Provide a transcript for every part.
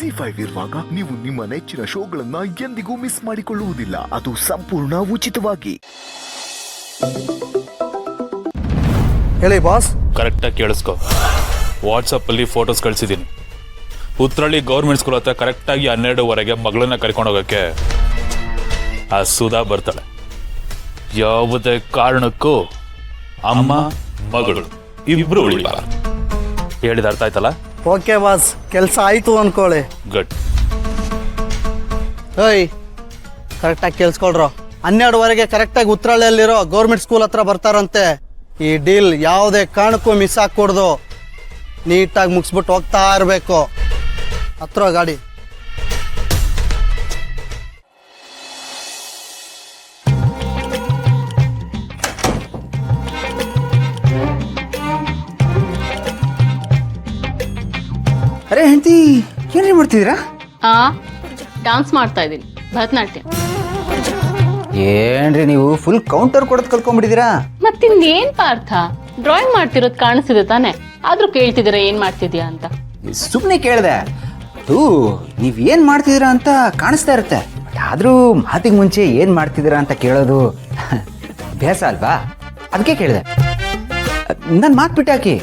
ZEE5 ಇರುವಾಗ ನೀವು ನಿಮ್ಮ ನೆಚ್ಚಿನ ಶೋಗಳನ್ನ ಎಂದಿಗೂ ಮಿಸ್ ಮಾಡಿಕೊಳ್ಳುವುದಿಲ್ಲ. ಅದು ಸಂಪೂರ್ಣ ಉಚಿತವಾಗಿ. ಹೇಳಿ ಬಾಸ್. ಕರೆಕ್ಟಾಗಿ ಕೇಳಿಸ್ಕೊ. ವಾಟ್ಸಪ್ಪಲ್ಲಿ ಫೋಟೋಸ್ ಕಳಿಸಿದ್ದೀನಿ. ಉತ್ರಳ್ಳಿ ಗೌರ್ಮೆಂಟ್ ಸ್ಕೂಲ್ ಹತ್ರ ಕರೆಕ್ಟಾಗಿ 12:15 ಮಗಳನ್ನ ಕರ್ಕೊಂಡು ಹೋಗೋಕ್ಕೆ ಆ ಸುಧಾ ಬರ್ತಾಳೆ. ಯಾವುದೇ ಕಾರಣಕ್ಕೂ ಅಮ್ಮ ಮಗಳು ಇಬ್ರು ಉಳಿಬಾರ. ಹೇಳಿದ ಅರ್ಥ ಆಯ್ತಲ್ಲ? ಓಕೆ ಬಾಸ್, ಕೆಲಸ ಆಯ್ತು ಅನ್ಕೊಳ್ಳಿ. ಗುಡ್. ಹೇಯ್, ಕರೆಕ್ಟಾಗಿ ಕೇಳಿಸ್ಕೊಳ್ರು. 12:15 ಕರೆಕ್ಟಾಗಿ ಉತ್ರಳ್ಳಿಯಲ್ಲಿರೋ ಗೌರ್ಮೆಂಟ್ ಸ್ಕೂಲ್ ಹತ್ರ ಬರ್ತಾರಂತೆ. ಈ ಡೀಲ್ ಯಾವುದೇ ಕಾರಣಕ್ಕೂ ಮಿಸ್ ಆಗ್ಕೂಡ್ದು. ನೀಟಾಗಿ ಮುಗಿಸ್ಬಿಟ್ಟು ಹೋಗ್ತಾ ಇರಬೇಕು. ಹತ್ರ ಗಾಡಿ. ಅರೆ ಹೆಂಡತಿ, ಏನ್ರಿ ಮಾಡ್ತಿದ್ದೀರಾ? ಡಾನ್ಸ್ ಮಾಡ್ತಾ ಇದ್ದೀನಿ, ಭರತನಾಟ್ಯ. ಏನ್ರಿ ನೀವು ಫುಲ್ ಕೌಂಟರ್ ಕೊಡೋದು ಕಲ್ಕೊಂಡ್ಬಿಟ್ಟಿದ್ದೀರಾ? ಮತ್ತಿನ್ನೇನ್ ಪಾರ್ಥ, ಡ್ರಾಯಿಂಗ್ ಮಾಡ್ತಿರೋದು ಕಾಣಿಸ್ತಿದೆ ತಾನೆ, ಆದ್ರೂ ಕೇಳ್ತಿದ್ದೀರಾ ಏನ್ ಮಾಡ್ತಿದ್ಯಾ ಅಂತ. ಸುಮ್ಮನೆ ಕೇಳಿದೆ. ಅದು ನೀವ್ ಏನ್ ಮಾಡ್ತಿದ್ದೀರಾ ಅಂತ ಕಾಣಿಸ್ತಾ ಇರುತ್ತೆ. ಬಟ್ ಆದ್ರೂ ಮಾತಿಗೆ ಮುಂಚೆ ಏನ್ ಮಾಡ್ತಿದ್ದೀರಾ ಅಂತ ಕೇಳೋದು ಅಭ್ಯಾಸ ಅಲ್ವಾ? ಅದಕ್ಕೆ ಕೇಳಿದೆ. ನಾನು ಮಾತು ಬಿಟ್ಟಾಕಿ,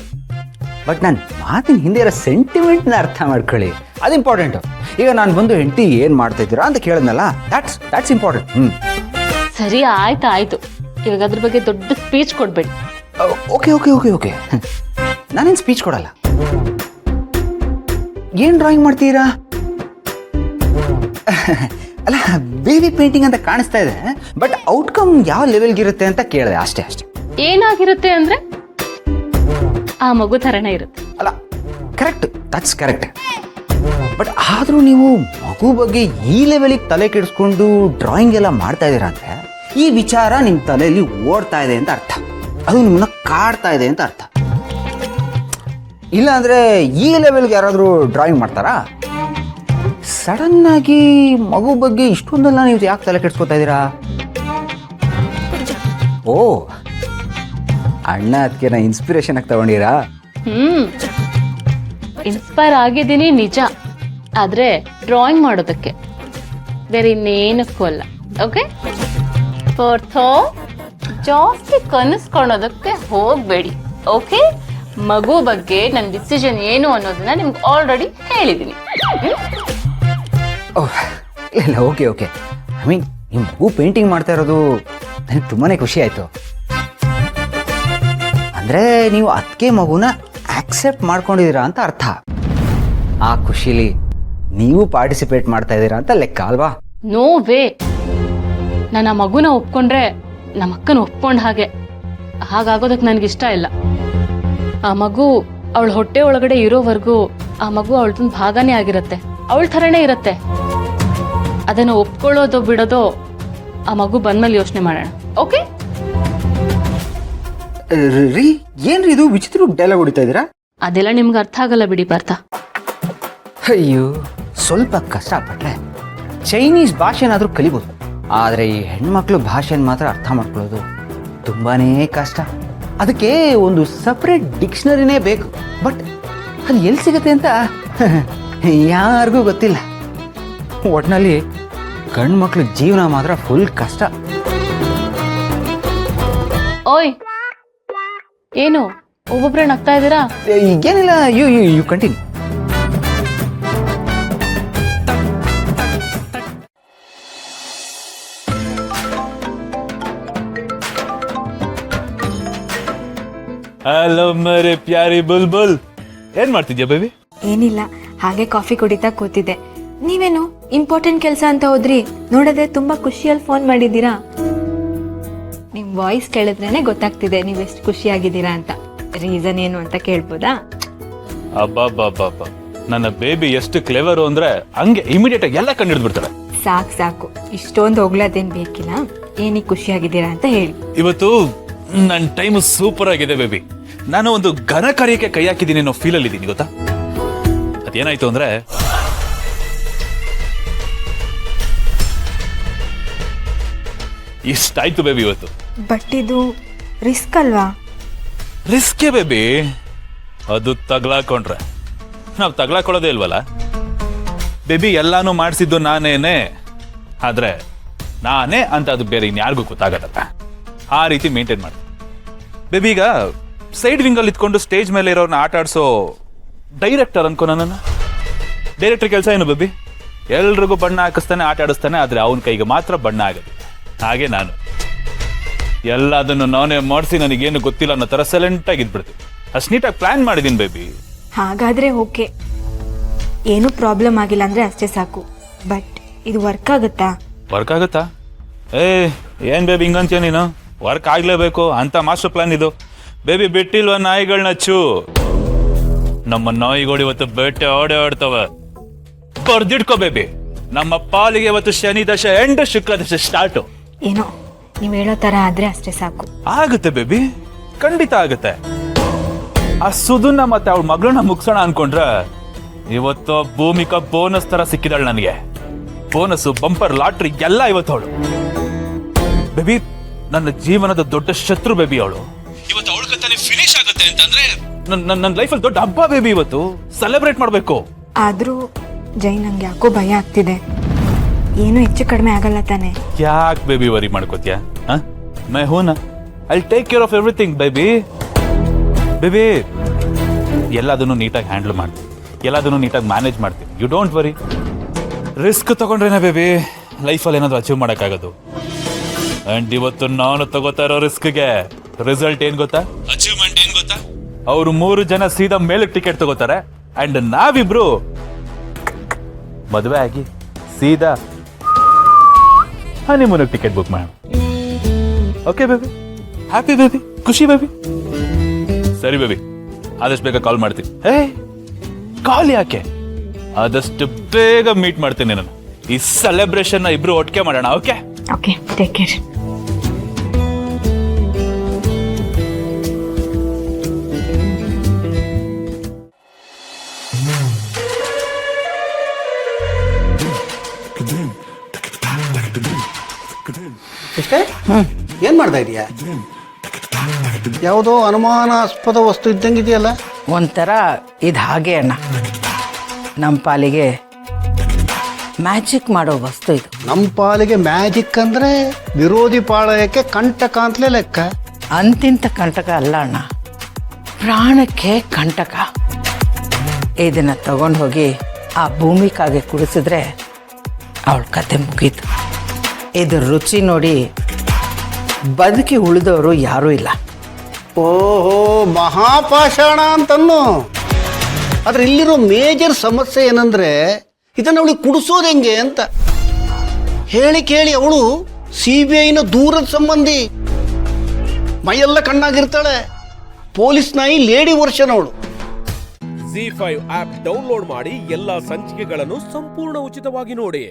ಬಟ್ ನಾನು ಮಾತಿನ ಹಿಂದೆ ಇರೋ ಸೆಂಟಿಮೆಂಟ್ನ ಅರ್ಥ ಮಾಡ್ಕೊಳ್ಳಿ. ಅದು ಇಂಪಾರ್ಟೆಂಟು. ಈಗ ನಾನು ಬಂದು ಹೆಂಡತಿ ಏನು ಮಾಡ್ತಾ ಇದ್ದೀರಾ ಅಂತ ಕೇಳಿದ್ನಲ್ಲ, ದ್ಯಾಟ್ಸ್ ಇಂಪಾರ್ಟೆಂಟ್. ಸರಿ, ಆಯ್ತು. ಇವಾಗ ಅದ್ರ ಬಗ್ಗೆ ದೊಡ್ಡ ಸ್ಪೀಚ್ ಕೊಡ್ಬೇಡಿ. ಓಕೆ ನಾನೇನು ಸ್ಪೀಚ್ ಕೊಡಲ್ಲ. ಏನು ಡ್ರಾಯಿಂಗ್ ಮಾಡ್ತೀರಾ? ಅಲ್ಲ, ಬೇಬಿ ಪೇಂಟಿಂಗ್ ಅಂತ ಕಾಣಿಸ್ತಾ ಇದೆ, ಬಟ್ ಔಟ್ಕಮ್ ಯಾವ ಲೆವೆಲ್ಗಿರುತ್ತೆ ಅಂತ ಕೇಳಿದೆ ಅಷ್ಟೇ. ಏನಾಗಿರುತ್ತೆ ಅಂದ್ರೆ ಆ ಮಗು ಥರನೇ ಇರುತ್ತೆ. ಅಲ್ಲ, ದಟ್ಸ್ ಕರೆಕ್ಟ್. ಬಟ್ ಆದರೂ ನೀವು ಮಗು ಬಗ್ಗೆ ಈ ಲೆವೆಲಿಗೆ ತಲೆ ಕೆಡಿಸ್ಕೊಂಡು ಡ್ರಾಯಿಂಗ್ ಎಲ್ಲ ಮಾಡ್ತಾ ಇದ್ದೀರಾ ಅಂದರೆ ಈ ವಿಚಾರ ನಿಮ್ಮ ತಲೆಯಲ್ಲಿ ಓಡ್ತಾ ಇದೆ ಅಂತ ಅರ್ಥ. ಅದು ನಿಮ್ಮನ್ನ ಕಾಡ್ತಾ ಇದೆ ಅಂತ ಅರ್ಥ. ಇಲ್ಲಾಂದರೆ ಈ ಲೆವೆಲ್ಗೆ ಯಾರಾದರೂ ಡ್ರಾಯಿಂಗ್ ಮಾಡ್ತಾರಾ? ಸಡನ್ನಾಗಿ ಮಗು ಬಗ್ಗೆ ಇಷ್ಟೊಂದೆಲ್ಲ ನೀವು ಯಾಕೆ ತಲೆ ಕೆಡಿಸ್ಕೊತಾ ಇದ್ದೀರಾ? ಓ, ಅಣ್ಣ ಅದಕ್ಕೆ ನಾ ಇನ್ಸ್ಪಿರೇಷನ್ ಆಗಿ ತಗೊಂಡಿರಾ? ಇನ್ಸ್ಪೈರ್ ಆಗಿದ್ದೀನಿ ನಿಜ, ಆದ್ರೆ ಡ್ರಾಯಿಂಗ್ ಮಾಡೋದಕ್ಕೆ, ಬೇರೆ ಇನ್ನೇನಕ್ಕೂ ಅಲ್ಲ. ಓಕೆ, ಜಾಸ್ತಿ ಕನಸ್ಕೊಳ್ಳೋದಕ್ಕೆ ಹೋಗ್ಬೇಡಿ. ಓಕೆ, ಮಗು ಬಗ್ಗೆ ನನ್ನ ಡಿಸಿಷನ್ ಏನು ಅನ್ನೋದನ್ನ ನಿಮ್ಗೆ ಆಲ್ರೆಡಿ ಹೇಳಿದ್ದೀನಿ. ಇಲ್ಲ, ಓಕೆ. ಐ ಮೀನ್, ನಿಮ್ಮ ಮಗು ಪೇಂಟಿಂಗ್ ಮಾಡ್ತಾ ಇರೋದು ನನಗೆ ತುಂಬಾ ಖುಷಿ ಆಯಿತು. ಅಂದರೆ ನೀವು ಅದಕ್ಕೆ ಮಗುನ ಆಕ್ಸೆಪ್ಟ್ ಮಾಡ್ಕೊಂಡಿದ್ದೀರಾ ಅಂತ ಅರ್ಥ. ಆ ಖುಷಿಲಿ ನೀವು ಪಾರ್ಟಿಸಿಪೇಟ್ ಮಾಡ್ತಾ ಇದ್ದೀರಾ ಅಂತ ಲೆಕ್ಕ ಅಲ್ವಾ? No way. ನಾನು ಆ ಮಗುನ ಒಪ್ಕೊಂಡ್ರೆ ನಮ್ಮ ಅಕ್ಕನ ಒಪ್ಕೊಂಡ ಹಾಗಾಗೋದಕ್ಕೆ ನನಗಿಷ್ಟ ಇಲ್ಲ. ಆ ಮಗು ಅವಳ ಹೊಟ್ಟೆ ಒಳಗಡೆ ಇರೋವರೆಗೂ ಆ ಮಗು ಅವಳದೊಂದು ಭಾಗನೇ ಆಗಿರುತ್ತೆ, ಅವಳ ಥರನೇ ಇರುತ್ತೆ. ಅದನ್ನು ಒಪ್ಕೊಳ್ಳೋದು ಬಿಡೋದು ಆ ಮಗು ಬಂದ್ಮೇಲೆ ಯೋಚನೆ ಮಾಡೋಣ. ಓಕೆ ರೀ, ಏನ್ರಿ ಇದು ವಿಚಿತ್ರ ಡೈಲಾಗ್ ಹೊಡಿತಾ ಇದ್ದೀರಾ? ಅದೆಲ್ಲ ನಿಮ್ಗೆ ಅರ್ಥ ಆಗಲ್ಲ ಬಿಡಿ ಪಾರ್ಥ. ಅಯ್ಯೋ, ಸ್ವಲ್ಪ ಕಷ್ಟಪಟ್ರೆ ಚೈನೀಸ್ ಭಾಷೆನಾದರೂ ಕಲಿಬೋದು, ಆದರೆ ಈ ಹೆಣ್ಮಕ್ಳು ಭಾಷೆನ ಮಾತ್ರ ಅರ್ಥ ಮಾಡ್ಕೊಳ್ಳೋದು ತುಂಬಾನೇ ಕಷ್ಟ. ಅದಕ್ಕೆ ಒಂದು ಸಪ್ರೇಟ್ ಡಿಕ್ಷನರಿನೇ ಬೇಕು. ಬಟ್ ಅದು ಎಲ್ಲಿ ಸಿಗುತ್ತೆ ಅಂತ ಯಾರಿಗೂ ಗೊತ್ತಿಲ್ಲ. ಒಟ್ಟಿನಲ್ಲಿ ಗಂಡು ಮಕ್ಳು ಜೀವನ ಮಾತ್ರ ಫುಲ್ ಕಷ್ಟ. ಓಯ್, ಏನು ಒಬ್ಬೊಬ್ರೆ ನಗ್ತಾ ಇದ್ದೀರಾ? ಈಗೇನಿಲ್ಲ, ಯು ಕಂಟಿನ್ಯೂ. ಹಲೋ ಮೇರೆ ಪ್ಯಾರಿ ಬುಲ್ಬುಲ್, ಏನ್ ಮಾಡ್ತಿದ್ಯಾ ಬೇಬಿ? ಏನಿಲ್ಲ, ಹಾಗೆ ಕಾಫಿ ಕುಡಿತಾ ಕೂತಿದ್ದೆ. ನೀವೇನು ಇಂಪಾರ್ಟೆಂಟ್ ಕೆಲಸ ಅಂತ ಹೋದ್ರಿ? ನೋಡಿದ್ರೆ ತುಂಬಾ ಖುಷಿಯಲ್ಲಿ ಫೋನ್ ಮಾಡಿದ್ದೀರಾ. ನಿಮ್ ವಾಯ್ಸ್ ಕೇಳಿದ್ರೇನೆ ಗೊತ್ತಾಗ್ತಿದೆ ನೀವು ಎಷ್ಟು ಖುಷಿಯಾಗಿದ್ದೀರಾ ಅಂತ. ರೀಸನ್ ಏನು ಅಂತ ಕೇಳ್ಬೋದಾ? ಅಬ್ಬಾ, ನನ್ನ ಬೇಬಿ ಎಷ್ಟು ಕ್ಲೆವರು ಅಂದ್ರೆ ಹಂಗೆ ಇಮಿಡಿಯೇಟ್ ಆಗಿ ಎಲ್ಲ ಕಂಡು ಹಿಡಿದ್ಬಿಡ್ತಾಳೆ. ಸಾಕು, ಇಷ್ಟೊಂದು ಹೋಗ್ಲದೇನ್ ಬೇಕಿಲ್ಲ. ಏನಿಗೆ ಖುಷಿಯಾಗಿದ್ದೀರಾ ಅಂತ ಹೇಳಿ. ಇವತ್ತು ನನ್ನ ಟೈಮ್ ಸೂಪರ್ ಆಗಿದೆ ಬೇಬಿ. ನಾನು ಒಂದು ಘನ ಕಾರ್ಯಕ್ಕೆ ಕೈ ಹಾಕಿದ್ದೀನಿ ಅನ್ನೋ ಫೀಲ್ ಅಲ್ಲಿ ಇದ್ದೀನಿ, ಗೊತ್ತಾ? ಅದೇನಾಯ್ತು ಅಂದ್ರೆ, ಇಷ್ಟಾಯ್ತು ಬೇಬಿ ಇವತ್ತು. ಬಟ್ ಇದು ರಿಸ್ಕ್ ಅಲ್ವಾ? ರಿಸ್ಕೇ ಬೇಬಿ. ಅದು ತಗ್ಲಾಕೊಂಡ್ರೆ ನಾವು ತಗ್ಲಾಕೊಳ್ಳೋದೇ ಇಲ್ವಲ್ಲ. ಬೇಬಿ ಎಲ್ಲಾನು ಮಾಡಿಸಿದ್ದು ನಾನೇನೆ, ಆದ್ರೆ ನಾನೇ ಅಂತ ಅದು ಬೇರೆ ಇನ್ಯಾರಿಗೂ ಗೊತ್ತಾಗತ್ತಲ್ಲ, ಆ ರೀತಿ ಮೇಂಟೈನ್ ಮಾಡ್ತೀನಿ. ಬೇಬಿ ಈಗ ಸೈಡ್ ವಿಂಗಲ್ಲಿ ಇತ್ಕೊಂಡು ಸ್ಟೇಜ್ ಮೇಲೆ ಇರೋರ್ನ ಆಟ ಆಡಿಸೋ ಡೈರೆಕ್ಟರ್ ಅನ್ಕೋ ನನ್ನ. ಡೈರೆಕ್ಟರ್ ಕೆಲಸ ಏನು ಬೇಬಿ? ಎಲ್ರಿಗೂ ಬಣ್ಣ ಹಾಕಿಸ್ತಾನೆ, ಆಟ ಆಡಿಸ್ತಾನೆ, ಆದ್ರೆ ಅವನ ಕೈಗೆ ಮಾತ್ರ ಬಣ್ಣ ಆಗೋದು. ಹಾಗೆ ನಾನು ಎಲ್ಲದನ್ನು ನಾನೇ ಮಾಡಿಸಿ ನನಗೇನು ಗೊತ್ತಿಲ್ಲ ಅನ್ನೋ ಥರ ಸೈಲೆಂಟಾಗಿ ಇದ್ಬಿಡ್ತೀನಿ. ಅಷ್ಟು ನೀಟಾಗಿ ಪ್ಲಾನ್ ಮಾಡಿದ್ದೀನಿ ಬೇಬಿ. ಹಾಗಾದ್ರೆ ಓಕೆ, ಏನೂ ಪ್ರಾಬ್ಲಮ್ ಆಗಿಲ್ಲ ಅಂದ್ರೆ ಅಷ್ಟೇ ಸಾಕು. ಬಟ್ ಇದು ವರ್ಕ್ ಆಗುತ್ತಾ? ವರ್ಕ್ ಆಗುತ್ತಾ? ಏನ್ ಬೇಬಿ ಹಿಂಗಂತೀಯ ನೀನು? ವರ್ಕ್ ಆಗ್ಲೇಬೇಕು ಅಂತ ಮಾಸ್ಟರ್ ಪ್ಲಾನ್ ಇದು. ಬೇಬಿ ಬಿಟ್ಟಿಲ್ವ ನಾಯಿಗಳನ್ನ ಚೂ? ನಮ್ಮ ನಾಯಿಗಳು ಇವತ್ತು ಬೇಟೆ ಆಡ್ತವೆ. ಬರ್ದಿಟ್ಕೋ ಬೇಬಿ, ನಮ್ಮ ಪಾಲಿಗೆ ಇವತ್ತು ಶನಿ ದಶ ಎಂಡ್ ಶುಕ್ರ ದಶ ಸ್ಟಾರ್ಟು. ಏನೋ ನೀವು ಹೇಳೋ ತರ ಆದ್ರೆ ಅಷ್ಟೇ ಸಾಕು. ಆಗುತ್ತೆ ಬೇಬಿ, ಖಂಡಿತ ಆಗುತ್ತೆ. ಆ ಸುಧುನ ಮತ್ತೆ ಅವಳ ಮಗಳನ್ನ ಮುಗ್ಸೋಣ ಅನ್ಕೊಂಡ್ರೆ ಇವತ್ತು ಭೂಮಿಕಾ ಬೋನಸ್ ತರ ಸಿಕ್ಕಿದಾಳು ನನಗೆ. ಬೋನಸ್, ಬಂಪರ್, ಲಾಟ್ರಿ ಎಲ್ಲ ಇವತ್ತು ಅವಳು. ಬೇಬಿ ನನ್ನ ಜೀವನದ ದೊಡ್ಡ ಶತ್ರು ಬೇಬಿ ಅವಳು. ಇವತ್ತು ಅವಳ ಕಥೆ ಫಿನಿಶ್ ಆಗುತ್ತೆ ಅಂತಂದ್ರೆ ನನ್ನ ಲೈಫಲ್ಲಿ ದೊಡ್ಡ ಹಬ್ಬ ಬೇಬಿ. ಇವತ್ತು ಸೆಲೆಬ್ರೇಟ್ ಮಾಡ್ಬೇಕು. ಆದ್ರೂ ಜೈ, ನಂಗೆ ಯಾಕೋ ಭಯ ಆಗ್ತಿದೆ. ಏನು ಹೆಚ್ಚು ಕಡಿಮೆ ಆಗಲ್ಲ ತಾನೆ? ಯಾಕೆ ಬೇಬಿ ವರಿ ಮಾಡ್ಕೋತೀಯ? ಮೈ ಹೂನಾ, I take care of everything baby. Baby ಎಲ್ಲದನ್ನು ನೀಟಾಗಿ ಹ್ಯಾಂಡಲ್ ಮಾಡ್ತೀನಿ, ಎಲ್ಲದನ್ನು ನೀಟಾಗಿ ಮ್ಯಾನೇಜ್ ಮಾಡ್ತೀನಿ. You don't worry. ರಿಸ್ಕ್ ತಗೊಂಡ್ರೇನೆ ಬೇಬಿ ಲೈಫಲ್ಲಿ ಏನಾದರೂ ಅಚೀವ್ ಮಾಡೋಕ್ಕಾಗೋದು. ಅಂಡ್ ಇವತ್ತು ನಾನು ತಗೋತಾ ಇರೋ ರಿಸ್ಕ್ಗೆ ರಿಸಲ್ಟ್ ಏನ್ ಗೊತ್ತಾ? ಅಚೀವ್ಮೆಂಟ್ ಏನ್ ಗೊತ್ತಾ? ಅವರು 3 ಜನ ಸೀದಾ ಮೇಲಕ್ಕೆ ಟಿಕೆಟ್ ತಗೋತಾರೆ, ಅಂಡ್ ನಾವಿಬ್ರು ಮದುವೆ ಆಗಿ ಸೀದಾ ಹನಿಮೂನಿಗೆ ಟಿಕೆಟ್ ಬುಕ್ ಮಾಡೋಣ. Okay baby? Happy baby? ಖುಷಿ ಬೇಬಿ? ಸರಿ ಬೇಬಿ, ಆದಷ್ಟು ಬೇಗ ಕಾಲ್ ಮಾಡ್ತೀನಿ. ಕಾಲ್ ಯಾಕೆ? ಆದಷ್ಟು ಬೇಗ ಮೀಟ್ ಮಾಡ್ತೀನಿ ನಾನು. ಈ ಸೆಲೆಬ್ರೇಷನ್ ಇಬ್ರು ಒಟ್ಟಿಗೆ ಮಾಡೋಣ. Okay okay, take care. ಇಷ್ಟೇ? ಏನು ಮಾಡ್ತಾ ಇದೀಯಾ? ಯಾವುದೋ ಅನುಮಾನಾಸ್ಪದ ವಸ್ತು ಇದ್ದಂಗಿದೆಯಲ್ಲ? ಒಂಥರ ಇದು ಹಾಗೆ ಅಣ್ಣ, ನಮ್ಮ ಪಾಲಿಗೆ ಮ್ಯಾಜಿಕ್ ಮಾಡೋ ವಸ್ತು ಇದು. ನಮ್ಮ ಪಾಲಿಗೆ ಮ್ಯಾಜಿಕ್ ಅಂದರೆ ವಿರೋಧಿ ಪಾಳಯಕ್ಕೆ ಕಂಟಕ ಅಂತಲೇ ಲೆಕ್ಕ. ಅಂತಿಂತ ಕಂಟಕ ಅಲ್ಲ ಅಣ್ಣ, ಪ್ರಾಣಕ್ಕೆ ಕಂಟಕ. ಇದನ್ನು ತಗೊಂಡು ಹೋಗಿ ಆ ಭೂಮಿಕಾಗೆ ಕುಡಿಸಿದ್ರೆ ಅವಳ ಕತೆ ಮುಗೀತು. ಇದು ರುಚಿ ನೋಡಿ ಬದುಕಿ ಉಳಿದವರು ಯಾರೂ ಇಲ್ಲ. ಓಹೋ, ಮಹಾಪಾಷಾಣ ಅಂತನ್ನು. ಆದ್ರೆ ಇಲ್ಲಿರೋ ಮೇಜರ್ ಸಮಸ್ಯೆ ಏನಂದ್ರೆ ಇದನ್ನು ಅವಳಿಗೆ ಕುಡಿಸೋದು ಹೆಂಗೆ ಅಂತ ಹೇಳಿ ಕೇಳಿ ಅವಳು CBIನ ದೂರದ ಸಂಬಂಧಿ. ಮೈಯೆಲ್ಲ ಕಣ್ಣಾಗಿರ್ತಾಳೆ. ಪೊಲೀಸ್ ನಾಯಿ ಲೇಡಿ ವರ್ಷನ್ ಅವಳು. ZEE5 ಆಪ್ ಡೌನ್ಲೋಡ್ ಮಾಡಿ ಎಲ್ಲಾ ಸಂಚಿಕೆಗಳನ್ನು ಸಂಪೂರ್ಣ ಉಚಿತವಾಗಿ ನೋಡಿ.